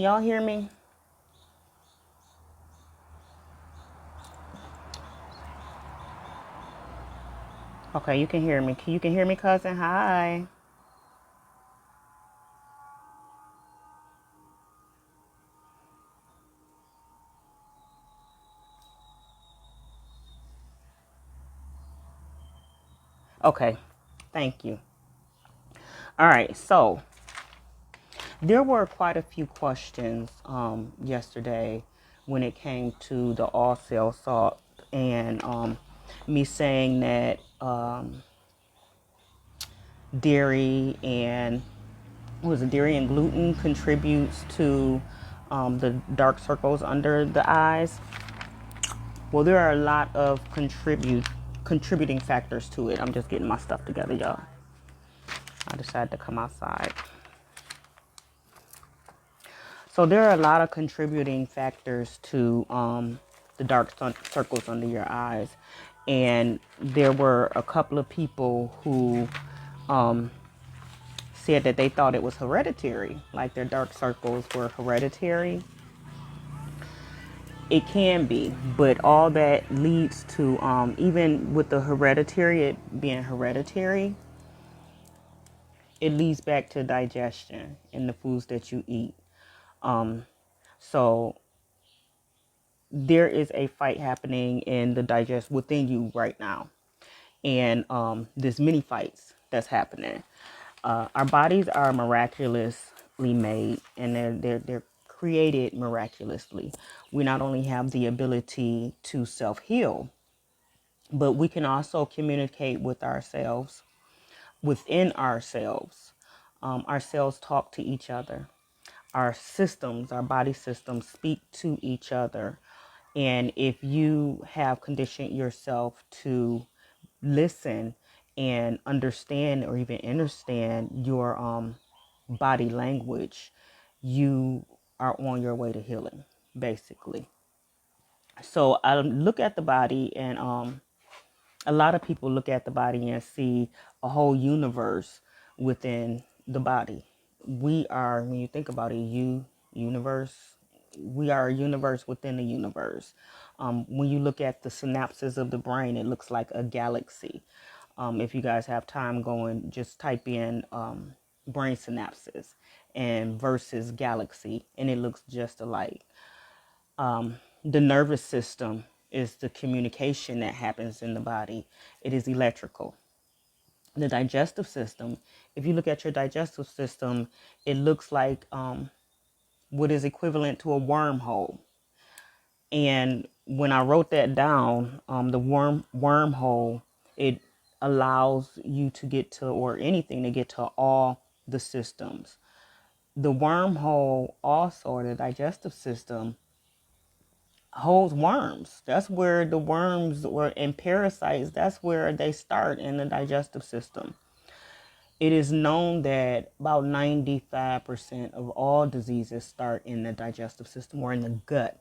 Y'all hear me? Okay, you can hear me. You can hear me, cousin. Hi. Okay, thank you. All right, so there were quite a few questions yesterday when it came to the all cell salt and me saying that dairy and dairy and gluten contributes to the dark circles under the eyes. Well, there are a lot of contributing factors to it. I'm just getting my stuff together, y'all. I decided to come outside. So there are a lot of contributing factors to the dark circles under your eyes. And there were a couple of people who said that they thought it was hereditary, like their dark circles were hereditary. It can be, but all that leads to, even with the hereditary, it being hereditary, it leads back to digestion in the foods that you eat. So there is a fight happening in the digest within you right now, and there's many fights that's happening. Our bodies are miraculously made, and they're created miraculously. We not only have the ability to self heal, but we can also communicate with ourselves within ourselves. Our cells talk to each other. Our systems, our body systems speak to each other. And if you have conditioned yourself to listen and understand or even understand your body language, you are on your way to healing, basically. So I look at the body, and a lot of people look at the body and see a whole universe within the body. We are, when you think about it, universe. We are a universe within a universe. When you look at the synapses of the brain, it looks like a galaxy. If you guys have time going, just type in brain synapses and versus galaxy, and it looks just alike. The nervous system is the communication that happens in the body. It is electrical. The digestive system, if you look at your digestive system, it looks like what is equivalent to a wormhole. And when I wrote that down, the wormhole, it allows you to get to, or anything to get to all the systems. The wormhole also, or the digestive system, holds worms. That's where the worms or and parasites, that's where they start in the digestive system. It is known that about 95% of all diseases start in the digestive system or in the gut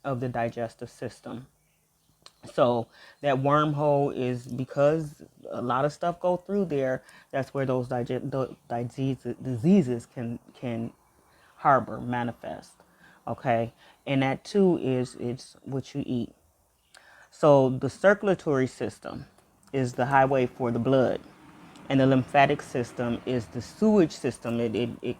of the digestive system. So that wormhole is because a lot of stuff go through there. That's where those diseases can harbor, manifest. Okay, and that too is it's what you eat. So the circulatory system is the highway for the blood, and the lymphatic system is the sewage system. It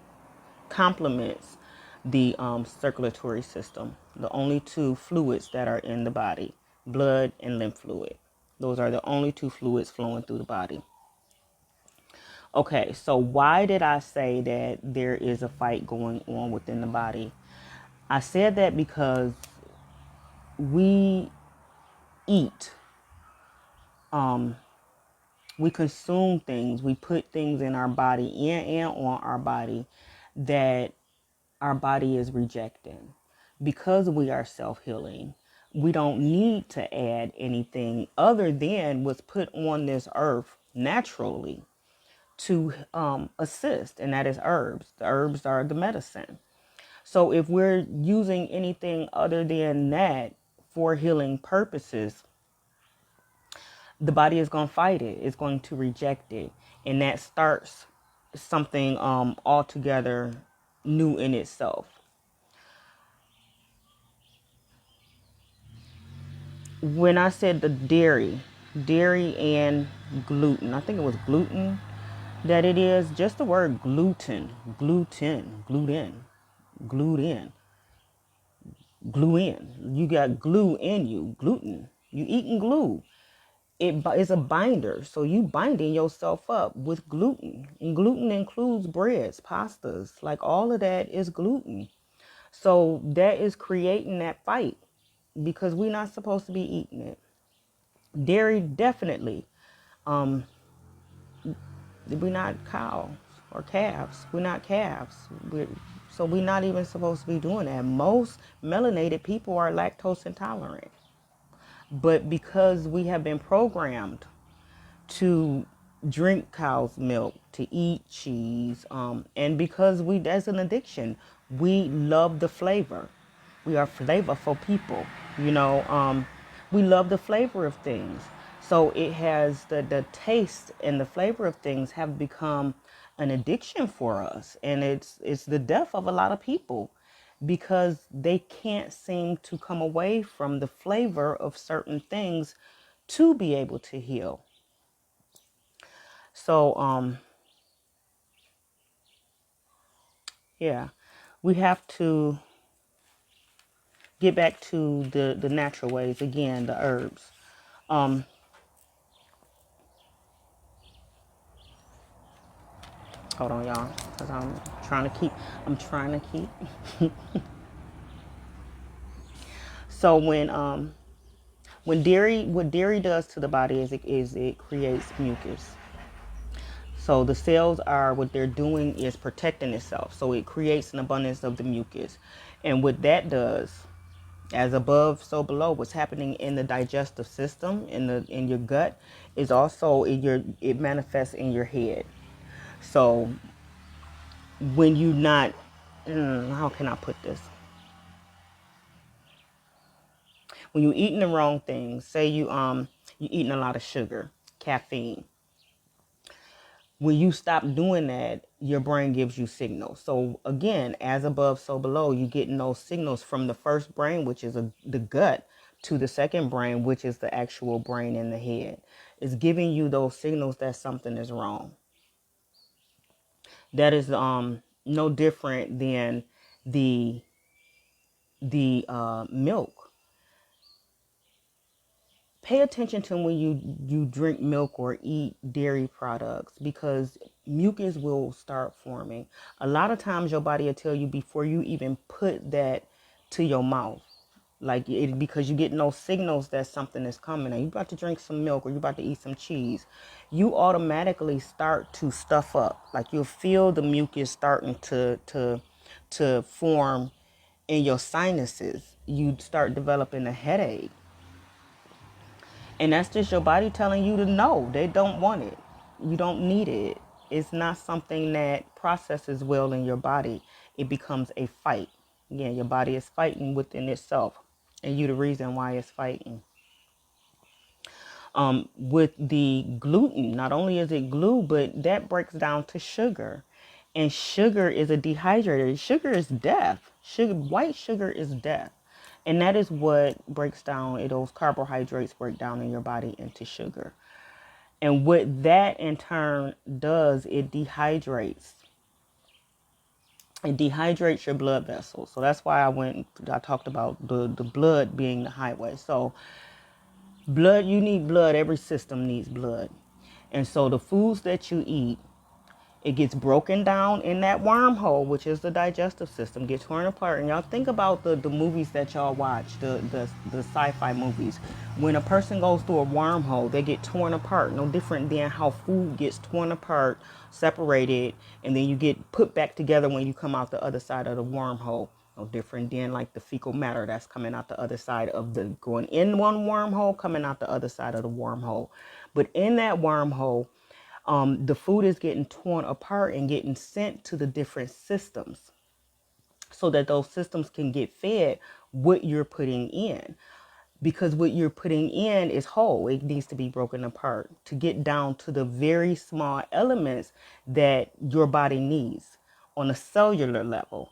complements the circulatory system. The only two fluids that are in the body, blood and lymph fluid. Those are the only two fluids flowing through the body. Okay, so why did I say that there is a fight going on within the body? I said that because we eat, we consume things, we put things in our body, in and on our body, that our body is rejecting. Because we are self-healing, we don't need to add anything other than what's put on this earth naturally to assist, and that is herbs. The herbs are the medicine. So if we're using anything other than that for healing purposes, the body is going to fight it. It's going to reject it. And that starts something altogether new in itself. when I said the dairy and gluten, I think it was gluten that it is, just the word gluten, glue in. You got glue in you, gluten. You eating glue. It is a binder, so you binding yourself up with gluten. And gluten includes breads, pastas, like all of that is gluten. So that is creating that fight because we're not supposed to be eating it. Dairy, definitely. Um, we're not cows or calves. We're not calves. So we're not even supposed to be doing that. Most melanated people are lactose intolerant. But because we have been programmed to drink cow's milk, to eat cheese, and because that's an addiction, we love the flavor. We are flavorful people, you know. We love the flavor of things. So it has the taste and the flavor of things have become an addiction for us, and it's the death of a lot of people because they can't seem to come away from the flavor of certain things to be able to heal. So, yeah, we have to get back to the natural ways again, the herbs. Um, Hold on, y'all, because I'm trying to keep. So what dairy does to the body is it creates mucus. So the cells are, what they're doing is protecting itself. So it creates an abundance of the mucus. And what that does, as above, so below, what's happening in the digestive system, in your gut, is also it manifests in your head. So when you not, how can I put this? When you're eating the wrong things, say you eating a lot of sugar, caffeine. When you stop doing that, your brain gives you signals. So again, as above, so below, you getting those signals from the first brain, which is the gut, to the second brain, which is the actual brain in the head. It's giving you those signals that something is wrong. That is no different than the milk. Pay attention to when you drink milk or eat dairy products, because mucus will start forming. A lot of times your body will tell you before you even put that to your mouth, like it, because you get no signals that something is coming. And you about to drink some milk or you about to eat some cheese, you automatically start to stuff up. Like you'll feel the mucus starting to form in your sinuses. You start developing a headache. And that's just your body telling you to know they don't want it. You don't need it. It's not something that processes well in your body. It becomes a fight. Again, your body is fighting within itself. And you the reason why it's fighting. With the gluten, not only is it glue, but that breaks down to sugar. And sugar is a dehydrator. Sugar is death. White sugar is death. And that is what breaks down, those carbohydrates break down in your body into sugar. And what that in turn does, it dehydrates. It dehydrates your blood vessels. So that's why I talked about the blood being the highway. So blood, you need blood. Every system needs blood. And so the foods that you eat, it gets broken down in that wormhole, which is the digestive system, get torn apart. And y'all think about the movies that y'all watch, the sci-fi movies. When a person goes through a wormhole, they get torn apart. No different than how food gets torn apart, separated, and then you get put back together when you come out the other side of the wormhole. No different than like the fecal matter that's coming out the other side of going in one wormhole, coming out the other side of the wormhole. But in that wormhole, the food is getting torn apart and getting sent to the different systems so that those systems can get fed what you're putting in. Because what you're putting in is whole. It needs to be broken apart to get down to the very small elements that your body needs on a cellular level.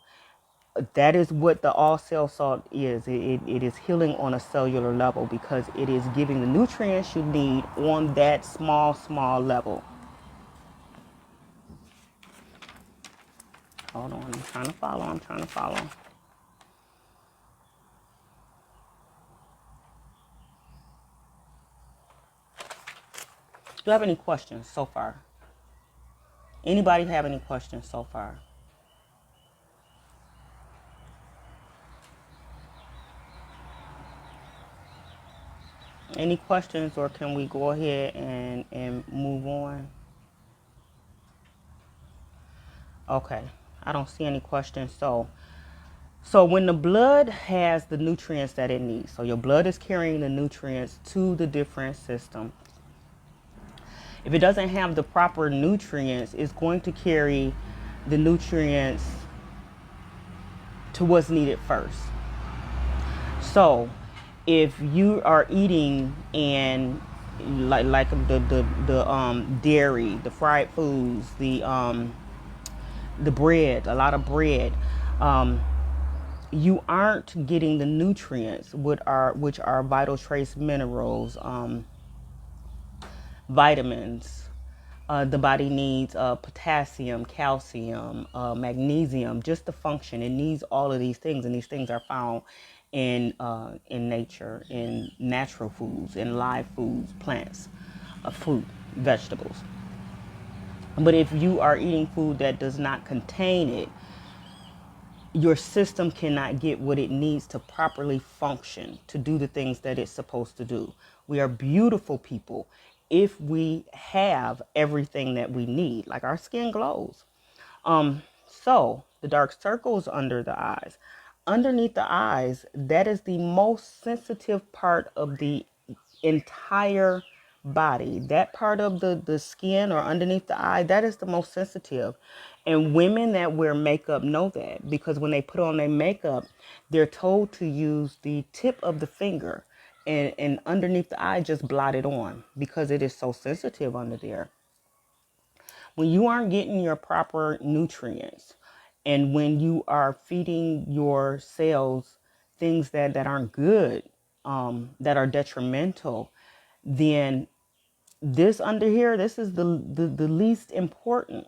That is what the all cell salt is. It is healing on a cellular level because it is giving the nutrients you need on that small level. Hold on, I'm trying to follow. Do you have any questions so far? Anybody have any questions so far? Any questions, or can we go ahead and move on? Okay, I don't see any questions. So when the blood has the nutrients that it needs, so your blood is carrying the nutrients to the different systems. If it doesn't have the proper nutrients, it's going to carry the nutrients to what's needed first. So if you are eating and like the dairy, the fried foods, the bread, a lot of bread, you aren't getting the nutrients, which are vital trace minerals, vitamins. The body needs potassium, calcium, magnesium, just to function. It needs all of these things, and these things are found in nature, in natural foods, in live foods, plants, fruit, vegetables. But if you are eating food that does not contain it, your system cannot get what it needs to properly function, to do the things that it's supposed to do. We are beautiful people if we have everything that we need, like our skin glows. So the dark circles under the eyes, underneath the eyes, that is the most sensitive part of the entire body. That part of the skin or underneath the eye, that is the most sensitive. And women that wear makeup know that, because when they put on their makeup, they're told to use the tip of the finger and underneath the eye, just blot it on, because it is so sensitive under there. When you aren't getting your proper nutrients, and when you are feeding your cells things that aren't good, that are detrimental, then this under here, this is the least important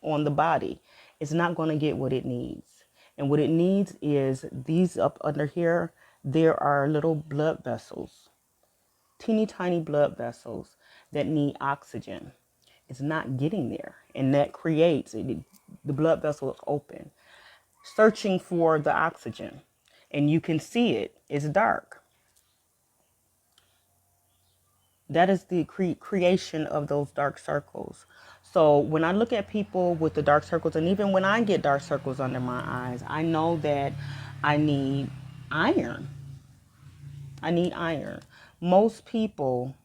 on the body. It's not going to get what it needs. And what it needs is these up under here, there are little blood vessels, teeny tiny blood vessels that need oxygen. It's not getting there. And that creates it, the blood vessel is open, searching for the oxygen. And you can see it. It's dark. That is the creation of those dark circles. So when I look at people with the dark circles, and even when I get dark circles under my eyes, I know that I need iron. I need iron. Most people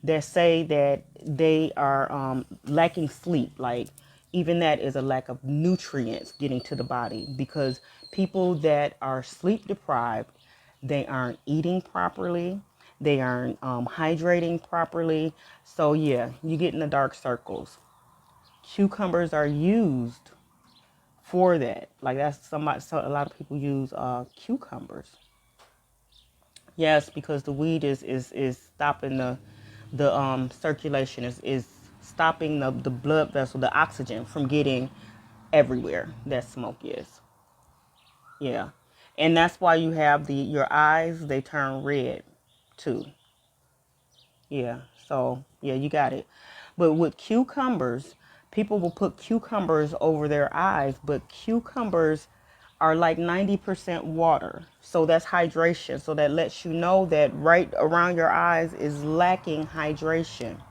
that say that they are lacking sleep, like even that is a lack of nutrients getting to the body, because people that are sleep deprived, they aren't eating properly, they aren't hydrating properly. So yeah, you get in the dark circles. Cucumbers are used for that. Like that's somebody. So a lot of people use cucumbers. Yes, because the weed is stopping the circulation, is stopping the blood vessel, the oxygen from getting everywhere that smoke is. Yeah. And that's why you have your eyes, they turn red too. Yeah. So yeah, you got it. But with cucumbers, people will put cucumbers over their eyes, but cucumbers are like 90% water. So that's hydration. So that lets you know that right around your eyes is lacking hydration.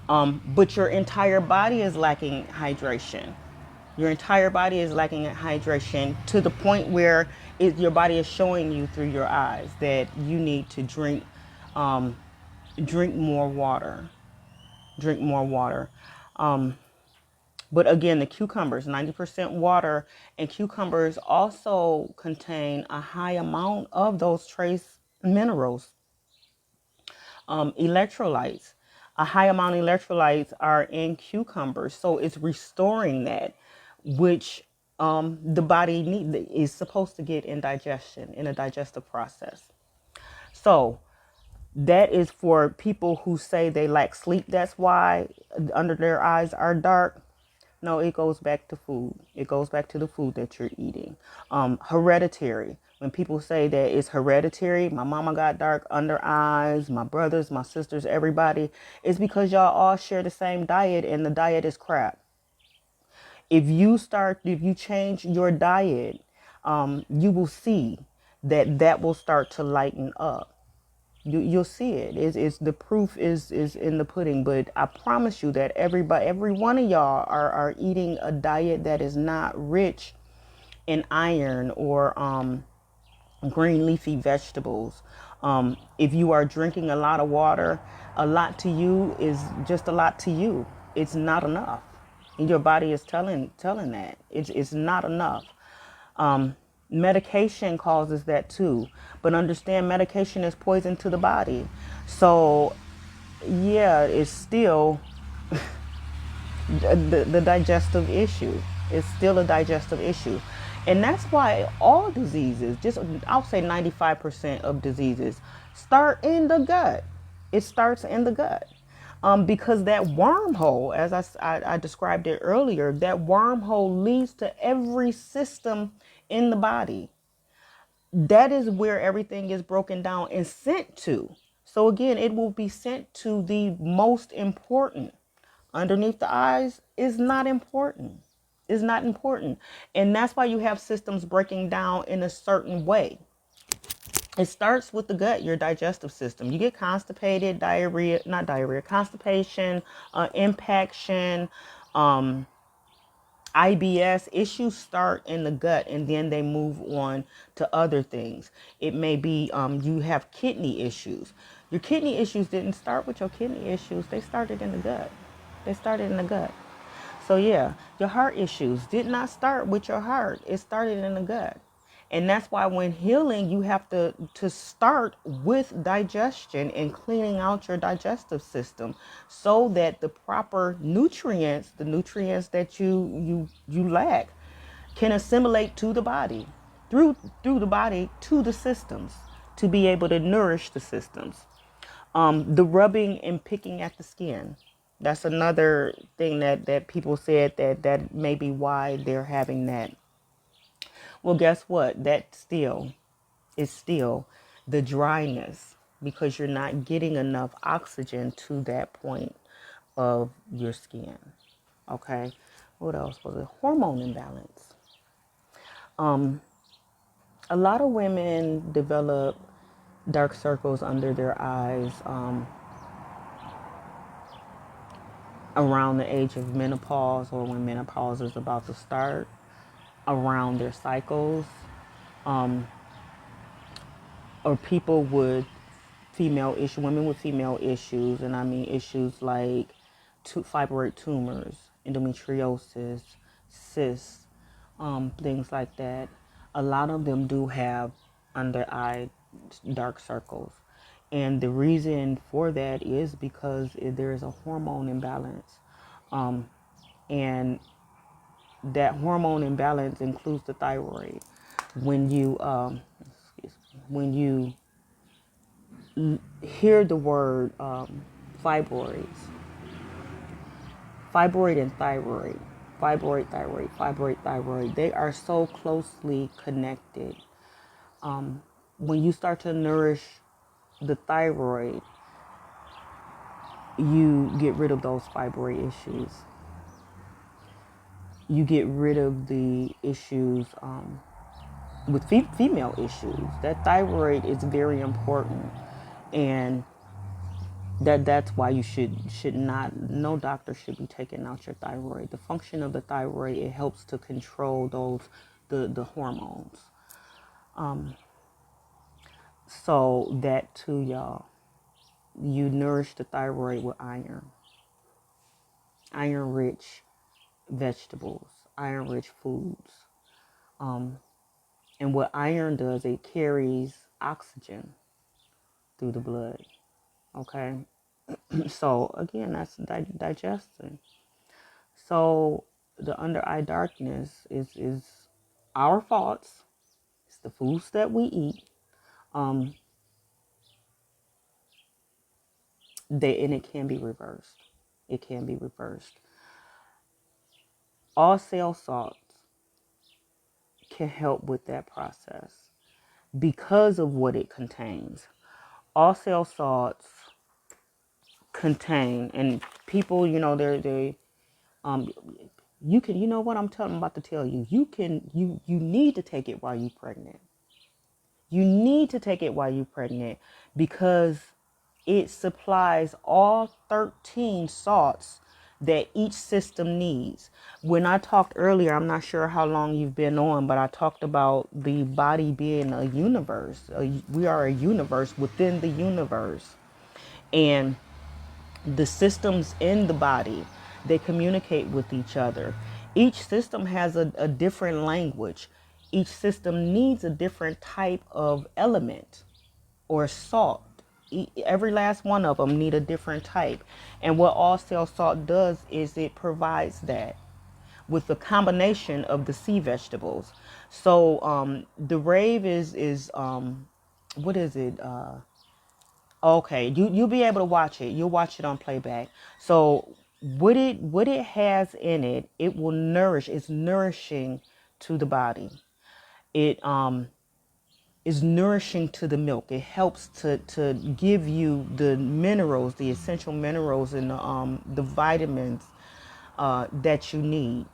But your entire body is lacking hydration. Your entire body is lacking hydration to the point where your body is showing you through your eyes that you need to drink more water. Drink more water. But again, the cucumbers, 90% water, and cucumbers also contain a high amount of those trace minerals, electrolytes. A high amount of electrolytes are in cucumbers, so it's restoring that, which the body is supposed to get in digestion, in a digestive process. So that is for people who say they lack sleep. That's why under their eyes are dark. No, it goes back to food. It goes back to the food that you're eating. Hereditary. When people say that it's hereditary, my mama got dark under eyes, my brothers, my sisters, everybody, it's because y'all all share the same diet and the diet is crap. If you change your diet, you will see that will start to lighten up. You'll see it. It's the proof is in the pudding. But I promise you that every one of y'all are eating a diet that is not rich in iron or green leafy vegetables. If you are drinking a lot of water, a lot to you is just a lot to you. It's not enough. And your body is telling that it's not enough. Medication causes that too, but understand medication is poison to the body. So yeah, it's still the digestive issue. It's still a digestive issue. And that's why all diseases, just I'll say 95% of diseases, start in the gut. It starts in the gut. Because that wormhole, as I described it earlier, that wormhole leads to every system in the body. That is where everything is broken down and sent to. So again, it will be sent to the most important. Underneath the eyes is not important. Is not important. And that's why you have systems breaking down in a certain way. It starts with the gut, your digestive system. You get constipated, diarrhea, not diarrhea, constipation, impaction, IBS. Issues start in the gut and then they move on to other things. It may be you have kidney issues. Your kidney issues didn't start with your kidney issues. They started in the gut. They started in the gut. So yeah, your heart issues did not start with your heart. It started in the gut. And that's why when healing, you have to start with digestion and cleaning out your digestive system so that the proper nutrients, the nutrients that you lack, can assimilate to the body, through the body to the systems, to be able to nourish the systems. The rubbing and picking at the skin. That's another thing that people said that may be why they're having that. Well, guess what? That still is still the dryness because you're not getting enough oxygen to that point of your skin. Okay. What else was it? Hormone imbalance. A lot of women develop dark circles under their eyes around the age of menopause or when menopause is about to start, around their cycles, or people with women with female issues, and I mean issues like fibroid tumors, endometriosis, cysts, things like that. A lot of them do have under eye dark circles. And the reason for that is because there is a hormone imbalance. And that hormone imbalance includes the thyroid. When you when you hear the word fibroids, fibroid and thyroid, fibroid, thyroid, they are so closely connected. When you start to nourish the thyroid, you get rid of those fibroid issues. You get rid of the issues with female issues. That thyroid is very important, and that's why you should not, no doctor should be taking out your thyroid. The function of the thyroid, it helps to control those the hormones. So that too, y'all, you nourish the thyroid with iron rich vegetables, iron rich foods. And what iron does, it carries oxygen through the blood. Okay. So again, that's digestion. So the under eye darkness is our faults. It's the foods that we eat. Um, and it can be reversed. It can be reversed. All cell salts can help with that process because of what it contains. All cell salts contain, and people, they um you can, you know what I'm about to tell you. You need to take it while you're pregnant. You need to take it while you're pregnant because it supplies all 13 salts that each system needs. When I talked earlier, I'm not sure how long you've been on, but I talked about the body being a universe. We are a universe within the universe. And the systems in the body, they communicate with each other. Each system has a different language. Each system needs a different type of element or salt. Every last one of them need a different type. And what all cell salt does is it provides that with the combination of the sea vegetables. So the rave is what is it? Okay, you'll be able to watch it. You'll watch it on playback. So what it has in it, it will nourish. It's nourishing to the body. It is nourishing to the milk. It helps to give you the minerals, the essential minerals, and the vitamins that you need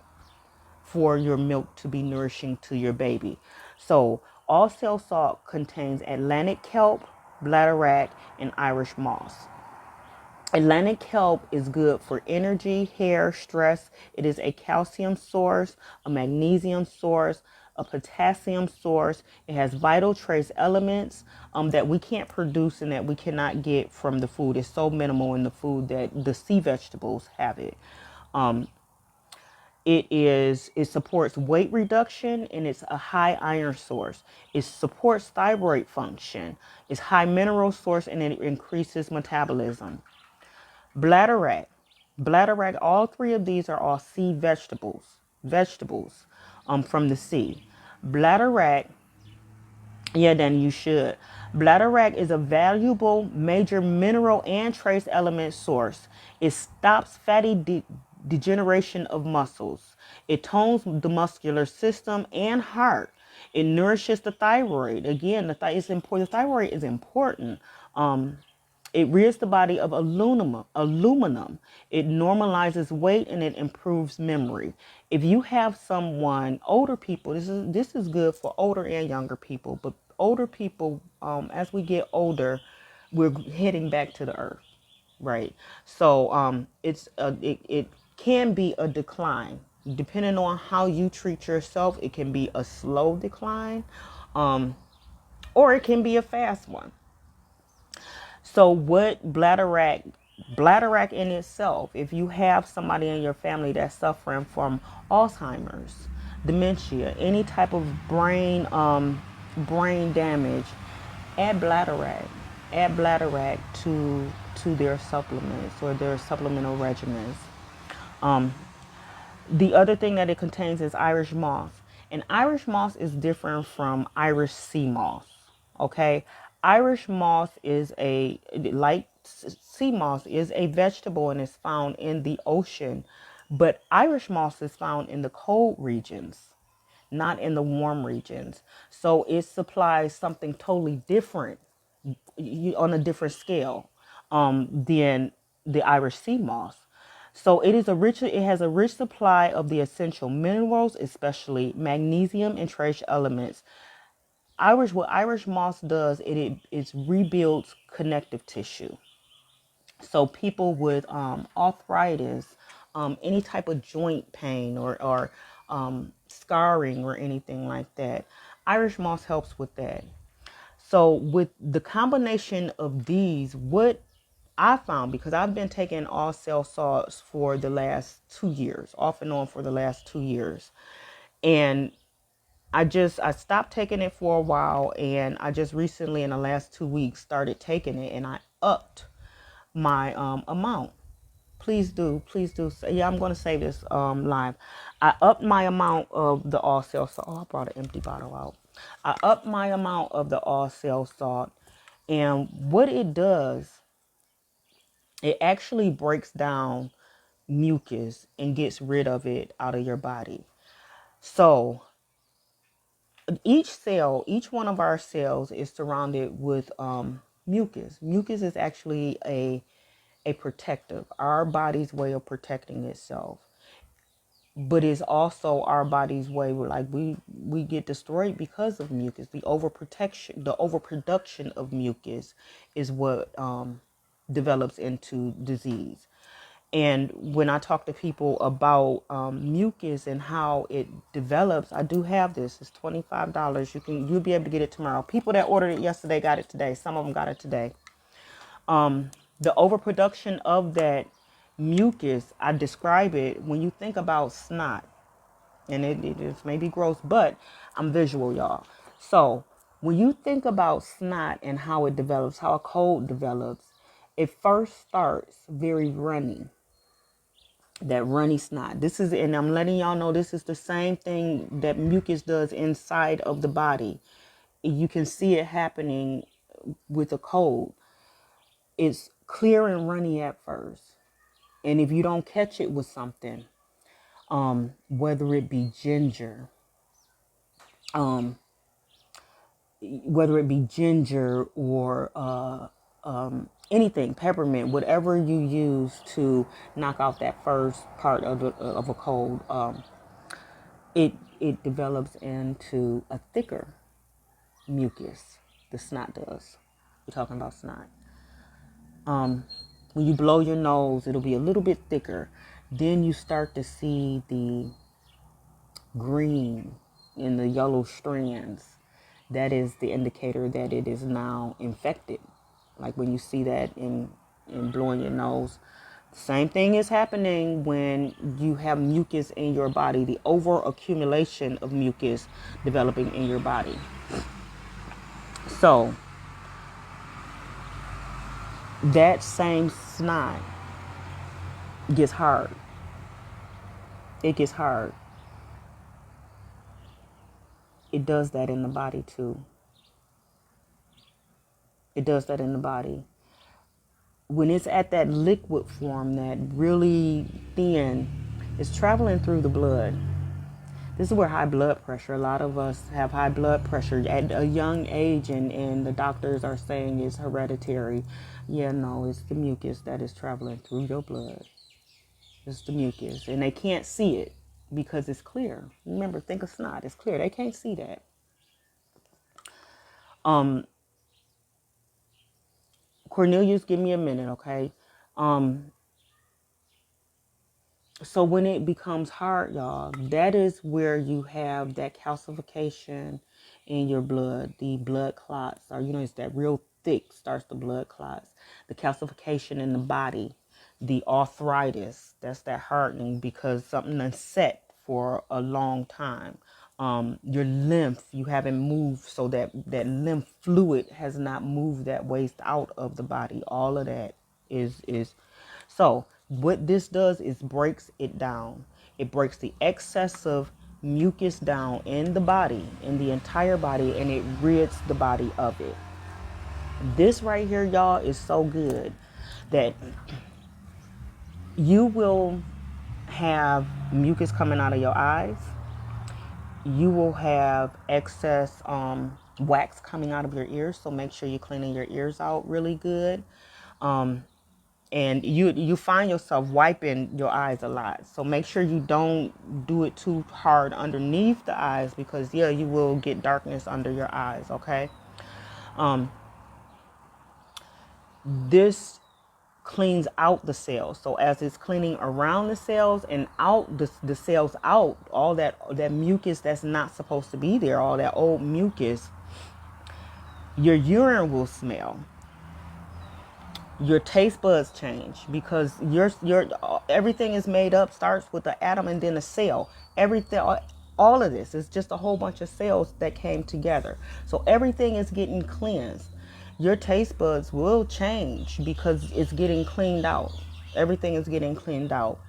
for your milk to be nourishing to your baby. So all cell salt contains Atlantic kelp, bladderwrack, and Irish moss. Atlantic kelp is good for energy, hair, stress. It is a calcium source, a magnesium source, a potassium source. It has vital trace elements that we can't produce and that we cannot get from the food. It's so minimal in the food that the sea vegetables have it. It supports weight reduction and it's a high iron source. It supports thyroid function. It's high mineral source and it increases metabolism. Bladderwrack. Bladderwrack, all three of these are all sea vegetables from the sea. Bladderwrack, yeah, then you should. Bladderwrack is a valuable major mineral and trace element source. It stops fatty degeneration of muscles. It tones the muscular system and heart. It nourishes the thyroid. Again, it's important. The thyroid is important. It rids the body of aluminum. It normalizes weight and it improves memory. If you have someone, older people, this is good for older and younger people, but older people, as we get older, we're heading back to the earth, right? So it can be a decline depending on how you treat yourself. It can be a slow decline, or it can be a fast one. So what bladderwrack in itself, if you have somebody in your family that's suffering from Alzheimer's, dementia, any type of brain damage, add bladderwrack. Add bladderwrack to their supplements or their supplemental regimens. The other thing that it contains is Irish moss. And Irish moss is different from Irish sea moss. Okay? Irish moss is like sea moss, is a vegetable and is found in the ocean. But Irish moss is found in the cold regions, not in the warm regions. So it supplies something totally different, on a different scale than the Irish sea moss. So it has a rich supply of the essential minerals, especially magnesium and trace elements. What Irish moss does, it rebuilds connective tissue. So people with arthritis, any type of joint pain or scarring or anything like that, Irish moss helps with that. So with the combination of these, what I found, because I've been taking all cell salts for the last 2 years, off and on for the last 2 years. And I stopped taking it for a while, and I just recently in the last 2 weeks started taking it, and I upped my amount. Please do. Please do. Yeah, I'm going to say this live. I upped my amount of the all cell salt. Oh, I brought an empty bottle out. I upped my amount of the all cell salt. And what it does, it actually breaks down mucus and gets rid of it out of your body. So each cell, each one of our cells is surrounded with mucus. Mucus is actually a protective, our body's way of protecting itself. But it's also our body's way, like we get destroyed because of mucus. The overproduction of mucus is what develops into disease. And when I talk to people about mucus and how it develops, I do have this. It's $25. You'll be able to get it tomorrow. People that ordered it yesterday got it today. Some of them got it today. The overproduction of that mucus, I describe it when you think about snot, and it is maybe gross, but I'm visual, y'all. So when you think about snot and how it develops, how a cold develops, it first starts very runny. That runny snot. And I'm letting y'all know this is the same thing that mucus does inside of the body. You can see it happening with a cold. It's clear and runny at first. And if you don't catch it with something, whether it be ginger, um, or anything, peppermint, whatever you use to knock out that first part of a cold, it develops into a thicker mucus. The snot does. We're talking about snot. When you blow your nose, it'll be a little bit thicker. Then you start to see the green in the yellow strands. That is the indicator that it is now infected. Like when you see that in blowing your nose. Same thing is happening when you have mucus in your body, the over accumulation of mucus developing in your body. So that same snot gets hard. It gets hard. It does that in the body too. It does that in the body. When it's at that liquid form, that really thin, it's traveling through the blood. This is where high blood pressure, a lot of us have high blood pressure at a young age, and the doctors are saying it's hereditary. Yeah, no, it's the mucus that is traveling through your blood. It's the mucus, and they can't see it because it's clear. Remember, think of snot, it's clear. They can't see that. Cornelius, give me a minute, okay? So when it becomes hard, y'all, that is where you have that calcification in your blood. The blood clots, or it's that real thick starts the blood clots. The calcification in the body, the arthritis, that's that hardening because something is set for a long time. Your lymph, you haven't moved, so that lymph fluid has not moved that waste out of the body. All of that is so what this does is breaks it down. It breaks the excessive mucus down in the body, in the entire body, and it rids the body of it. This right here, y'all, is so good that you will have mucus coming out of your eyes. You will have excess wax coming out of your ears, so make sure you're cleaning your ears out really good. And you find yourself wiping your eyes a lot. So make sure you don't do it too hard underneath the eyes because, yeah, you will get darkness under your eyes, okay? This cleans out the cells. So as it's cleaning around the cells and out the cells out, all that mucus that's not supposed to be there, all that old mucus, your urine will smell. Your taste buds change because your everything is made up, starts with an atom and then a cell. Everything, all of this is just a whole bunch of cells that came together. So everything is getting cleansed. Your taste buds will change because it's getting cleaned out. Everything is getting cleaned out.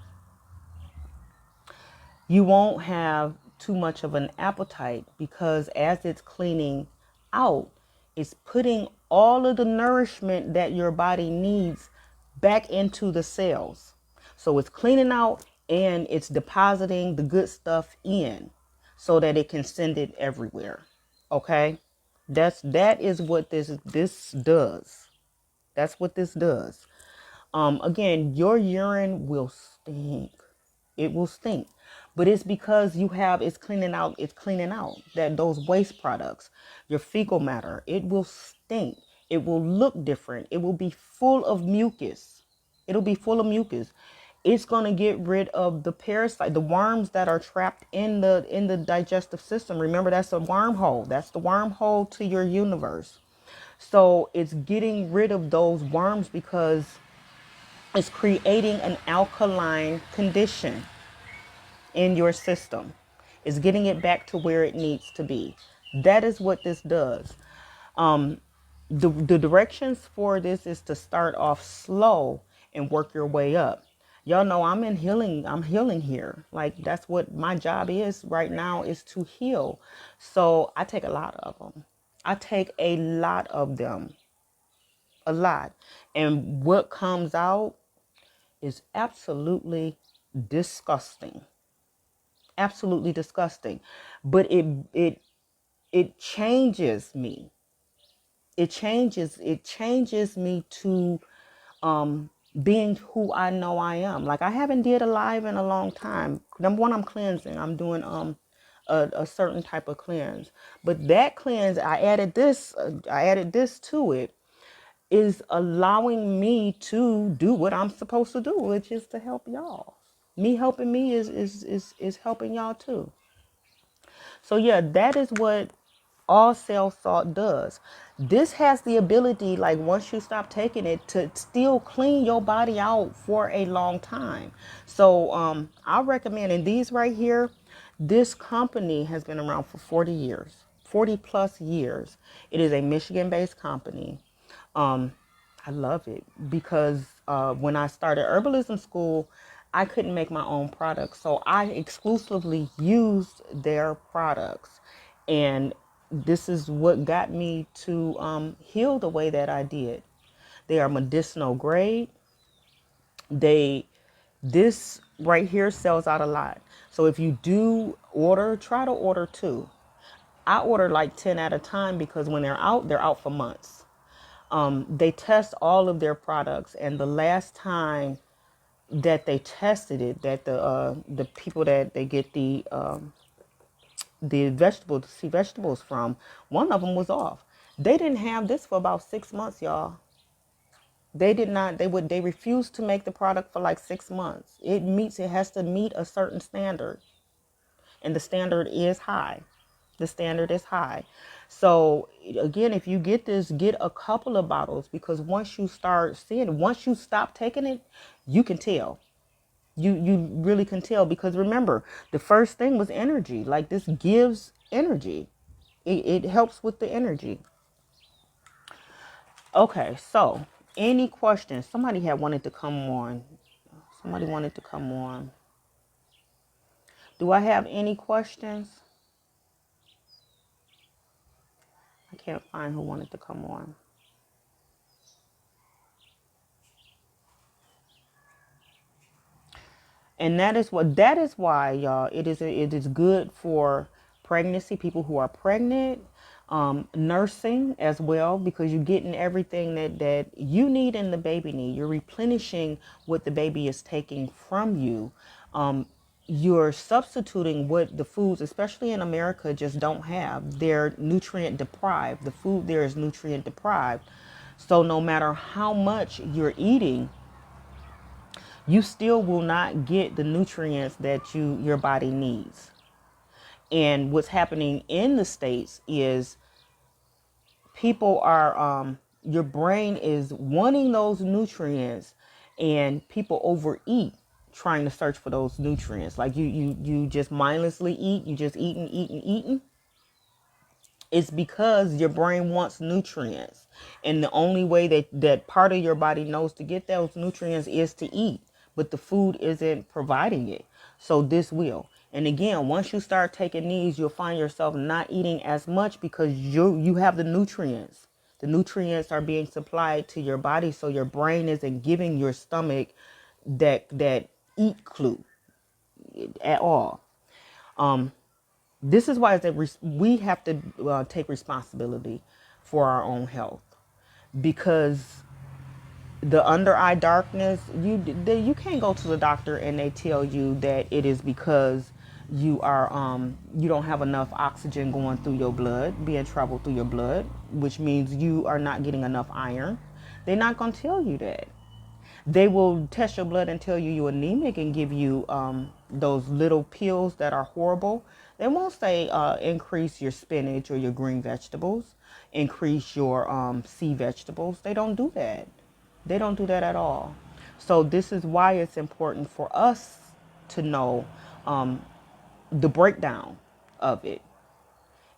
You won't have too much of an appetite because as it's cleaning out, it's putting all of the nourishment that your body needs back into the cells. So it's cleaning out and it's depositing the good stuff in so that it can send it everywhere. Okay? That is what this does. That's what this does. Again, your urine will stink. It will stink. But it's because it's cleaning out that those waste products, your fecal matter, it will stink. It will look different. It will be full of mucus. It'll be full of mucus. It's going to get rid of the parasite, the worms that are trapped in the digestive system. Remember, that's a wormhole. That's the wormhole to your universe. So it's getting rid of those worms because it's creating an alkaline condition in your system. It's getting it back to where it needs to be. That is what this does. The directions for this is to start off slow and work your way up. Y'all know I'm healing here. Like that's what my job is right now, is to heal. So I take a lot of them. I take a lot of them. A lot. And what comes out is absolutely disgusting. Absolutely disgusting. But it changes me. It changes me to being who I know I am. Like I haven't did a live in a long time. Number one, I'm cleansing. I'm doing a certain type of cleanse. But that cleanse, I added this to it, is allowing me to do what I'm supposed to do, which is to help y'all. Me helping me is helping y'all too. So yeah, that is what all cell salt does. This has the ability, like once you stop taking it, to still clean your body out for a long time. So I recommend, and these right here, this company has been around for 40 years, 40 plus years. It is a Michigan based company. I love it because when I started herbalism school, I couldn't make my own products. So I exclusively used their products. And this is what got me to heal the way that I did. They are medicinal grade. This right here sells out a lot. So if you do order, try to order two. I order like 10 at a time because when they're out for months. They test all of their products, and the last time that they tested it, that the people that they get the vegetables from, one of them was off. They didn't have this for about 6 months, y'all. They did not. They refused to make the product for like 6 months. It has to meet a certain standard, and the standard is high. The standard is high. So again, if you get this, get a couple of bottles, because once you start seeing it, once you stop taking it, you can tell. You really can tell, because remember, the first thing was energy. Like this gives energy. It helps with the energy. Okay, so any questions? Somebody had wanted to come on. Somebody wanted to come on. Do I have any questions? I can't find who wanted to come on. And that is why, y'all, it is good for pregnancy, people who are pregnant, nursing as well, because you're getting everything that you need and the baby need. You're replenishing what the baby is taking from you. You're substituting what the foods, especially in America, just don't have. They're nutrient deprived. The food there is nutrient deprived. So no matter how much you're eating, you still will not get the nutrients that your body needs. And what's happening in the States is people are your brain is wanting those nutrients, and people overeat trying to search for those nutrients. Like you just mindlessly eat, you just eating. It's because your brain wants nutrients. And the only way that part of your body knows to get those nutrients is to eat, but the food isn't providing it. So this will. And again, once you start taking these, you'll find yourself not eating as much because you have the nutrients. The nutrients are being supplied to your body, so your brain isn't giving your stomach that eat clue at all. This is why we have to take responsibility for our own health, because the under eye darkness, you can't go to the doctor and they tell you that it is because you don't have enough oxygen going through your blood, being traveled through your blood, which means you are not getting enough iron. They're not going to tell you that. They will test your blood and tell you're anemic and give you those little pills that are horrible. They won't say increase your spinach or your green vegetables, increase your sea vegetables. They don't do that. They don't do that at all. So this is why it's important for us to know the breakdown of it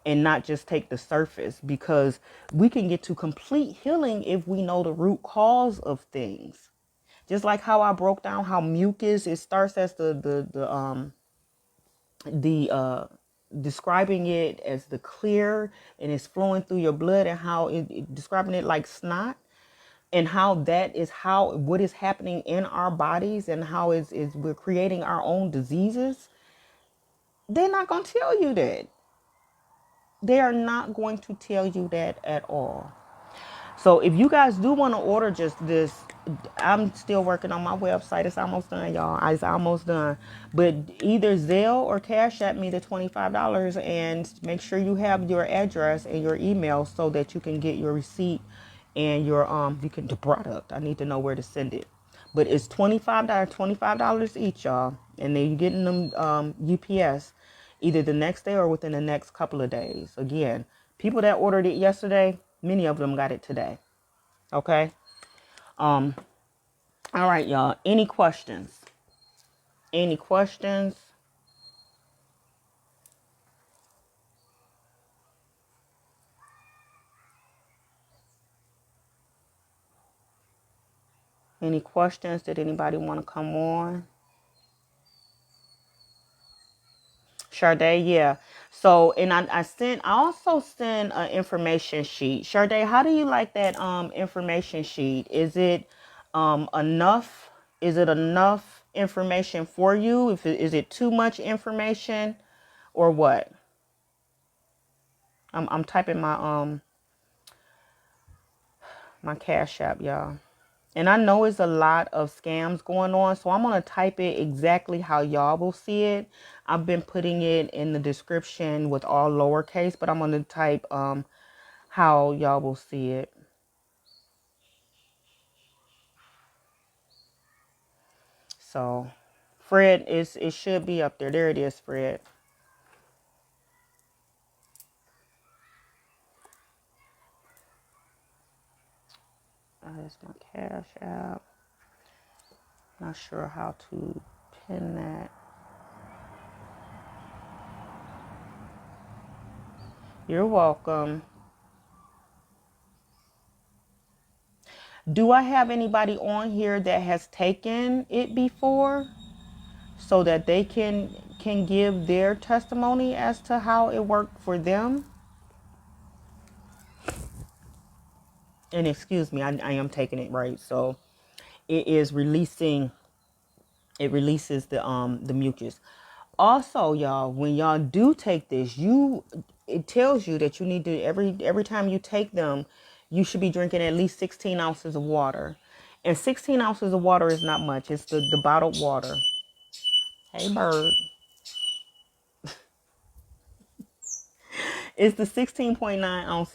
and not just take the surface, because we can get to complete healing if we know the root cause of things. Just like how I broke down how mucus, it starts as the describing it as the clear and it's flowing through your blood, and how describing it like snot, and how that is what is happening in our bodies, and how is we're creating our own diseases. They're not going to tell you that. They are not going to tell you that at all. So if you guys do want to order just this, I'm still working on my website. It's almost done, y'all. It's almost done. But either Zelle or Cash App me the $25, and make sure you have your address and your email so that you can get your receipt and your you can the product. I need to know where to send it. But it's $25 each, y'all. And then you're getting them UPS either the next day or within the next couple of days. Again, people that ordered it yesterday, many of them got it today. Okay. All right, y'all. Any questions? Any questions? Any questions? Did anybody want to come on? Sade, yeah. So, and I also sent an information sheet. Sade, how do you like that information sheet? Is it enough? Is it enough information for you? Is it too much information, or what? I'm typing my Cash App, y'all. And I know it's a lot of scams going on, so I'm going to type it exactly how y'all will see it. I've been putting it in the description with all lowercase, but I'm going to type how y'all will see it. So, Fred, it should be up there. There it is, Fred. That's my Cash App. Not sure how to pin that. You're welcome. Do I have anybody on here that has taken it before, so that they can give their testimony as to how it worked for them? And excuse me, I am taking it right. So it is releasing. It releases the mucus. Also, y'all, when y'all do take this, it tells you that you need to every time you take them, you should be drinking at least 16 ounces of water. And 16 ounces of water is not much. It's the bottled water. Hey, bird. It's the 16.9 ounce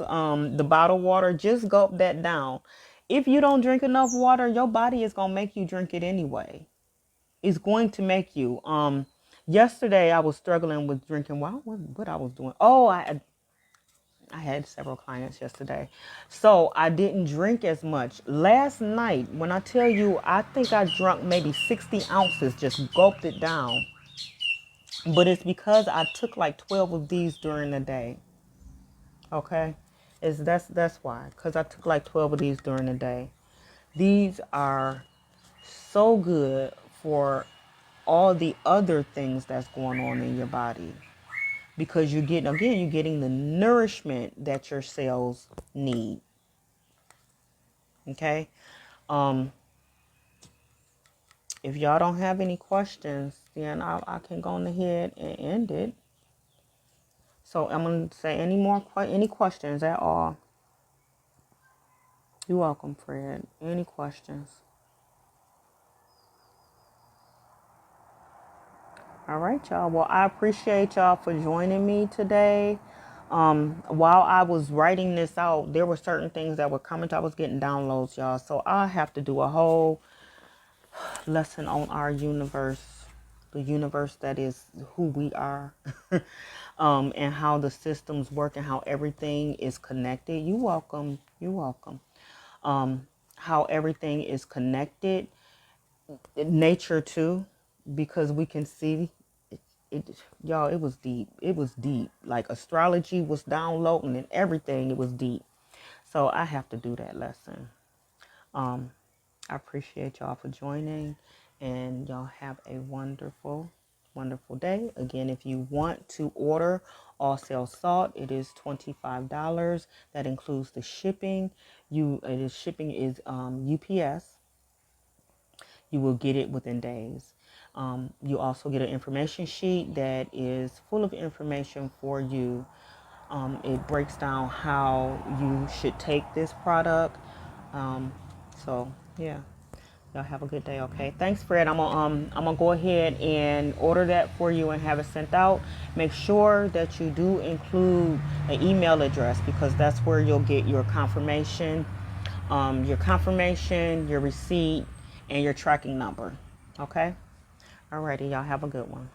the bottled water. Just gulp that down. If you don't drink enough water, your body is gonna make you drink it anyway. It's going to make you. Yesterday I was struggling with drinking. What I was doing? Oh, I had several clients yesterday, so I didn't drink as much. Last night, when I tell you, I think I drank maybe 60 ounces. Just gulped it down. But it's because I took like 12 of these during the day. Okay. That's why. Because I took like 12 of these during the day. These are so good for all the other things that's going on in your body. Because you're getting the nourishment that your cells need. Okay? Um, if y'all don't have any questions, then I can go on ahead and end it. So I'm going to say any questions at all. You're welcome, Fred. Any questions? All right, y'all. Well, I appreciate y'all for joining me today. While I was writing this out, there were certain things that were coming. I was getting downloads, y'all. So I have to do a whole lesson on our universe, the universe that is who we are, and how the systems work and how everything is connected. You're welcome. You're welcome. How everything is connected, nature too, because we can see y'all, it was deep. It was deep. Like astrology was downloading and everything. It was deep. So I have to do that lesson. I appreciate y'all for joining, and y'all have a wonderful, wonderful day. Again, if you want to order All Sales Salt, it is $25. That includes the shipping. Shipping is UPS. You will get it within days. You also get an information sheet that is full of information for you. It breaks down how you should take this product. So yeah, y'all have a good day. Okay, thanks, Fred. I'm gonna go ahead and order that for you and have it sent out. Make sure that you do include an email address, because that's where you'll get your confirmation, your receipt, and your tracking number. Okay. Alrighty, y'all have a good one.